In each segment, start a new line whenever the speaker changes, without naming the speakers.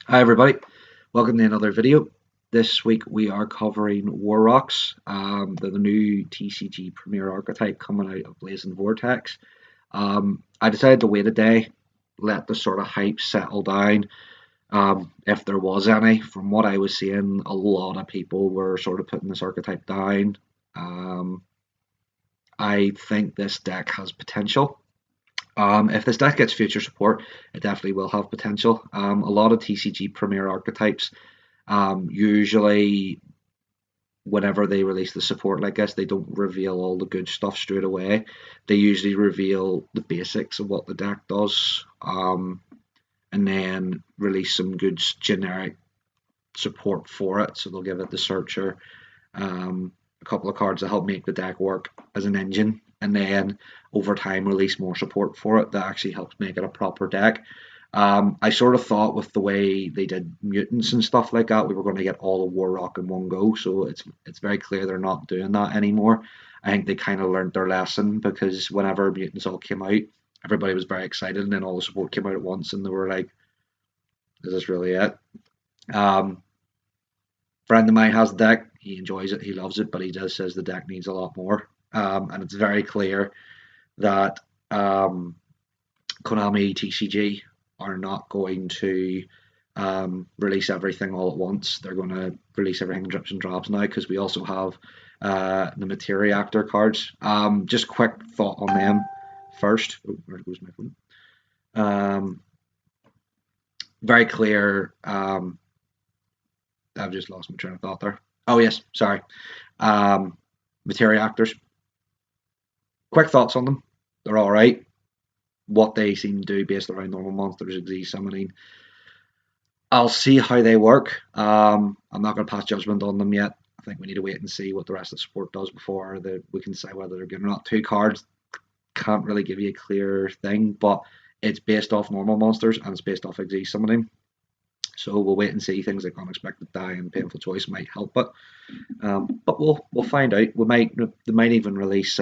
Hi everybody, welcome to another video. This week we are covering War Rocks, the new TCG Premier Archetype coming out of Blazing Vortex. I decided to wait a day, let the sort of hype settle down, if there was any. From what I was seeing, a lot of people were sort of putting this archetype down. Um, I think this deck has potential. If this deck gets future support, it definitely will have potential. A lot of TCG Premier archetypes usually, whenever they release the support like this, they don't reveal all the good stuff straight away. They usually reveal the basics of what the deck does, and then release some good generic support for it. So they'll give it the searcher, a couple of cards that help make the deck work as an engine, and then over time release more support for it that actually helps make it a proper deck. I sort of thought with the way they did mutants and stuff like that, we were going to get all of War Rock in one go. So it's very clear they're not doing that anymore. I think they kind of learned their lesson because whenever mutants all came out, everybody was very excited, and then all the support came out at once, and they were like, "Is this really it?" Um, Friend of mine has the deck. He enjoys it. He loves it, but he just says the deck needs a lot more. And it's very clear that Konami TCG are not going to release everything all at once. They're going to release everything in drips and drabs now because we also have the Materia Actor cards. Just quick thought on them first. Oh, where goes my phone? Very clear. I've just lost my train of thought there. Oh yes, sorry. Materia Actors. Quick thoughts on them. They're all right. What they seem to do based around normal monsters, exceed summoning, I'll see how they work. I'm not going to pass judgment on them yet. I think we need to wait and see what the rest of the support does before we can say whether they're good or not. Two cards can't really give you a clear thing, but it's based off normal monsters and it's based off exceed summoning. So we'll wait and see. Things like unexpected die and painful choice might help it, but we'll find out. They might even release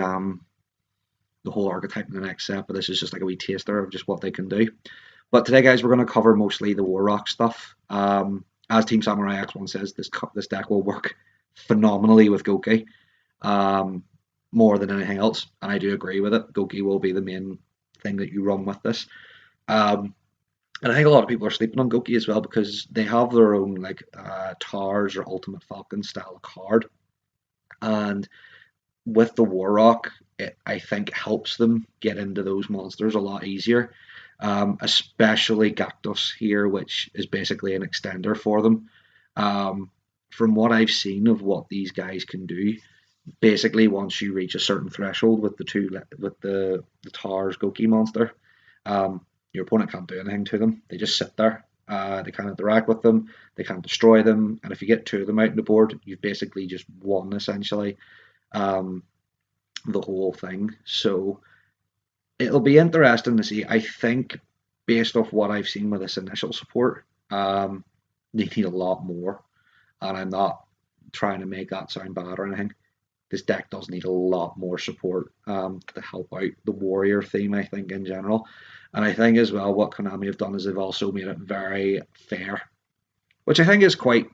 the whole archetype in the next set, but this is just like a wee taster of just what they can do. But today, guys, we're going to cover mostly the War Rock stuff. As Team Samurai X1 says, this deck will work phenomenally with Goki, more than anything else, and I do agree with it. Goki will be the main thing that you run with this. And I think a lot of people are sleeping on Goki as well because they have their own like Tars or Ultimate Falcon style card, and with the War Rock, it I think helps them get into those monsters a lot easier. Especially Cactus here, which is basically an extender for them. Um, from what I've seen of what these guys can do, basically once you reach a certain threshold with the Tars Goki monster, your opponent can't do anything to them. They just sit there. They can't interact with them. They can't destroy them. And if you get two of them out on the board, you've basically just won essentially um, the whole thing. So it'll be interesting to see. I think based off what I've seen with this initial support, they need a lot more. And I'm not trying to make that sound bad or anything. This deck does need a lot more support to help out the warrior theme, I think, in general. And I think as well what Konami have done is they've also made it very fair, which I think is quite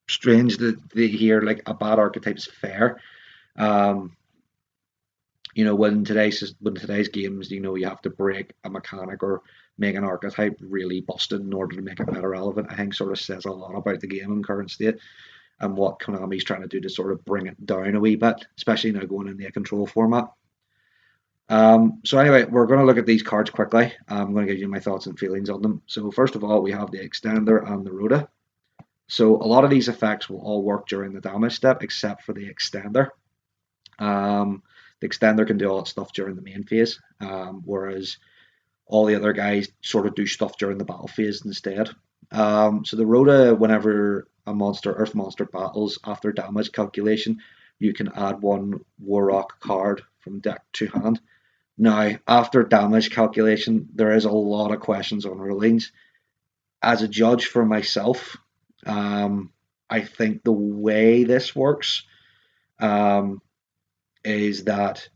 strange to hear like a bad archetype is fair. Um, when today's games, you have to break a mechanic or make an archetype really busted in order to make it meta relevant. I think sort of says a lot about the game in current state and what Konami's trying to do to sort of bring it down a wee bit, especially now going in the control format. So anyway, we're going to look at these cards quickly. I'm going to give you my thoughts and feelings on them. So first of all, we have the extender and the rota. So a lot of these effects will all work during the damage step except for the extender. The extender can do all that stuff during the main phase, whereas all the other guys sort of do stuff during the battle phase instead. So the rota, whenever a earth monster battles after damage calculation, you can add one War Rock card from deck to hand. Now, after damage calculation, there is a lot of questions on rulings. As a judge for myself, I think the way this works um, is that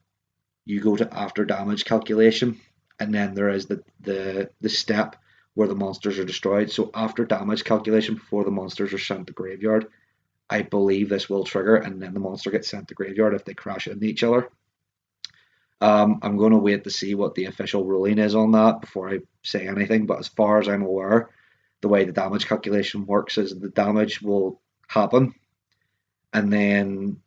you go to after damage calculation, and then there is the step where the monsters are destroyed. So after damage calculation, before the monsters are sent to graveyard, I believe this will trigger, and then the monster gets sent to graveyard if they crash into each other. I'm going to wait to see what the official ruling is on that before I say anything. But as far as I'm aware, the way the damage calculation works is the damage will happen, and then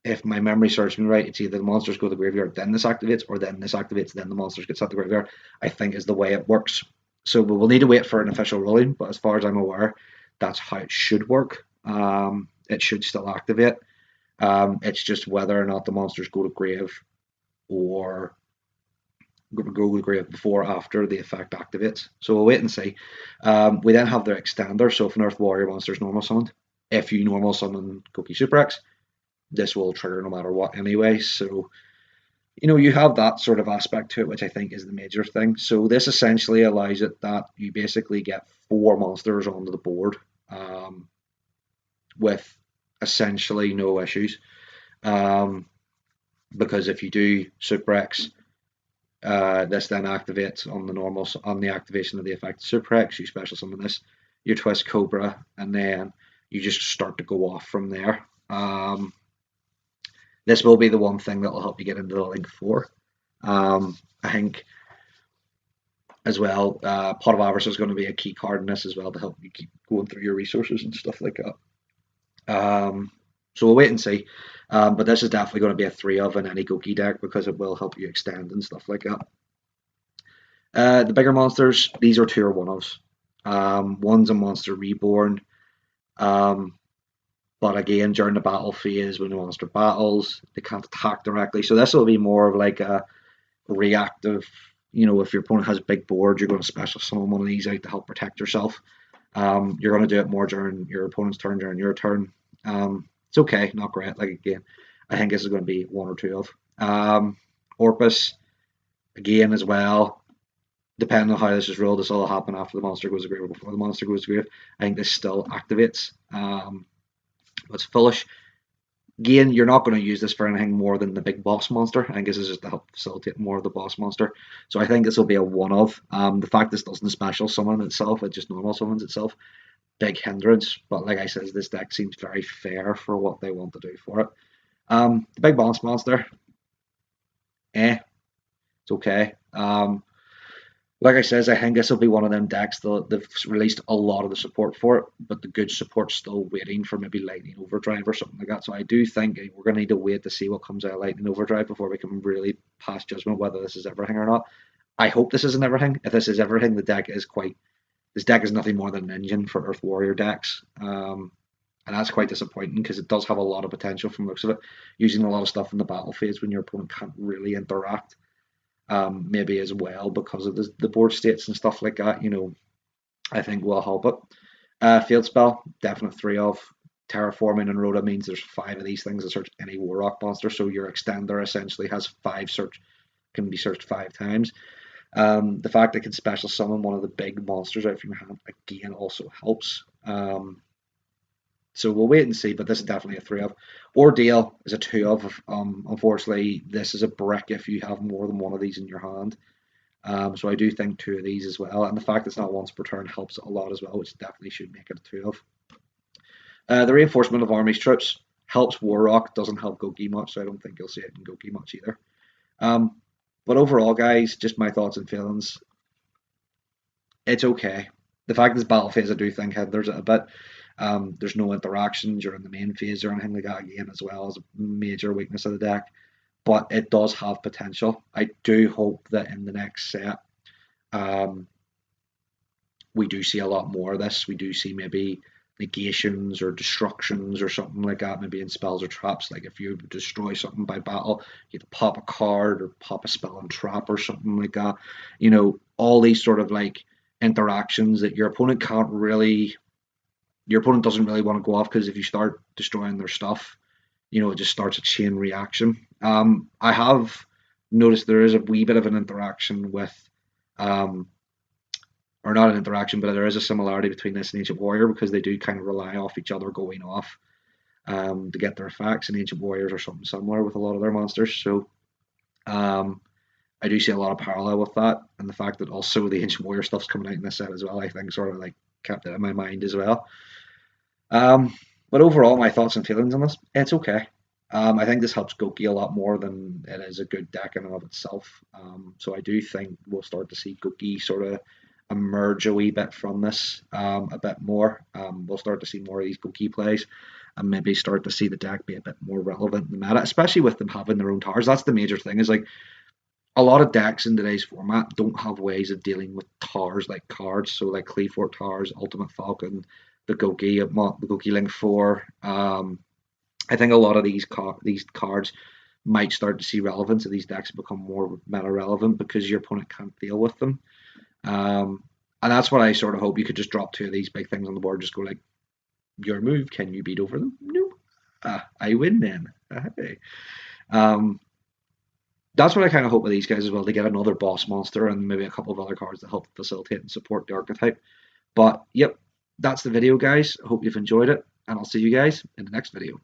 if my memory serves me right, it's either the monsters go to the graveyard, then this activates, or then this activates, then the monsters get sent to the graveyard. I think is the way it works. So we will need to wait for an official ruling, but as far as I'm aware, that's how it should work. It should still activate. It's just whether or not the monsters go to grave or go to grave before or after the effect activates. So we'll wait and see. We then have their extender. So if an Earth Warrior monster is normal summoned, if you normal summon Goki Super X, this will trigger no matter what anyway. So you have that sort of aspect to it, which I think is the major thing. So this essentially allows it that you basically get 4 monsters onto the board with essentially no issues. Because if you do Super X, this then activates on the activation of the effect Super X. You special summon this, you twist Cobra, and then you just start to go off from there. This will be the one thing that will help you get into the Link 4. I think as well, Pot of Avarice is going to be a key card in this as well to help you keep going through your resources and stuff like that. So we'll wait and see. But this is definitely going to be a 3 of in any Goki deck because it will help you extend and stuff like that. The bigger monsters, these are 2 or 1 ofs. One's a monster reborn. But again, during the battle phase, when the monster battles, they can't attack directly. So this will be more of like a reactive. If your opponent has a big board, you're going to special summon one of these out to help protect yourself. You're going to do it more during your opponent's turn, during your turn. It's okay, not great. Like again, I think this is going to be 1 or 2 of. Orpus, again as well. Depending on how this is rolled, this will happen after the monster goes to grave or before the monster goes to grave. I think this still activates. It's foolish. Again, you're not going to use this for anything more than the big boss monster. I think this is just to help facilitate more of the boss monster. So I think this will be a 1 of. The fact this doesn't special summon itself, it just normal summons itself. Big hindrance, but like I said, this deck seems very fair for what they want to do for it. The big boss monster, it's okay. Like I said, I think this will be one of them decks that they've released a lot of the support for it, but the good support's still waiting for maybe Lightning Overdrive or something like that. So I do think we're going to need to wait to see what comes out of Lightning Overdrive before we can really pass judgment whether this is everything or not. I hope this isn't everything. If this is everything, this deck is nothing more than an engine for Earth Warrior decks. And that's quite disappointing because it does have a lot of potential from the looks of it, using a lot of stuff in the battle phase when your opponent can't really interact. Maybe as well because of the board states and stuff like that. I think will help it. Field spell, definite 3 of. Terraforming and Rhoda means there's 5 of these things to search any Warrock monster, so your extender essentially has 5 can be searched 5 times. The fact it can special summon one of the big monsters out from your hand again also helps. So we'll wait and see, but this is definitely a 3 of. Ordeal is a 2 of. Unfortunately, this is a brick if you have more than one of these in your hand. So I do think 2 of these as well. And the fact it's not once per turn helps a lot as well, which definitely should make it a 2 of. The reinforcement of Army's troops helps Warrock, doesn't help Goki much, so I don't think you'll see it in Goki much either. But overall, guys, just my thoughts and feelings. It's okay. The fact this battle phase, I do think hinders it a bit. There's no interaction during the main phase or anything like that again, as well as a major weakness of the deck. But it does have potential. I do hope that in the next set, we do see a lot more of this. We do see maybe negations or destructions or something like that, maybe in spells or traps. Like if you destroy something by battle, you have to pop a card or pop a spell and trap or something like that. All these sort of like interactions that your opponent doesn't really want to go off, because if you start destroying their stuff, it just starts a chain reaction. I have noticed there is a wee bit of an interaction with, or not an interaction, but there is a similarity between this and Ancient Warrior, because they do kind of rely off each other going off to get their effects, and Ancient Warriors are something similar with a lot of their monsters. So I do see a lot of parallel with that, and the fact that also the Ancient Warrior stuff's coming out in this set as well, I think sort of like kept it in my mind as well. Um, but overall, my thoughts and feelings on this, it's okay. I think this helps Goki a lot more than it is a good deck in and of itself. So I do think we'll start to see Goki sort of emerge a wee bit from this a bit more. We'll start to see more of these Goki plays and maybe start to see the deck be a bit more relevant in the meta, especially with them having their own towers. That's the major thing is like a lot of decks in today's format don't have ways of dealing with towers like cards. So like Cleafort Towers, Ultimate Falcon, the Goki Link 4. I think a lot of these cards might start to see relevance of these decks become more meta relevant because your opponent can't deal with them. And that's what I sort of hope. You could just drop two of these big things on the board, just go like, your move, can you beat over them? No. I win then. Hey. That's what I kind of hope with these guys as well. They get another boss monster and maybe a couple of other cards that help facilitate and support the archetype. But yep, that's the video, guys. I hope you've enjoyed it, and I'll see you guys in the next video.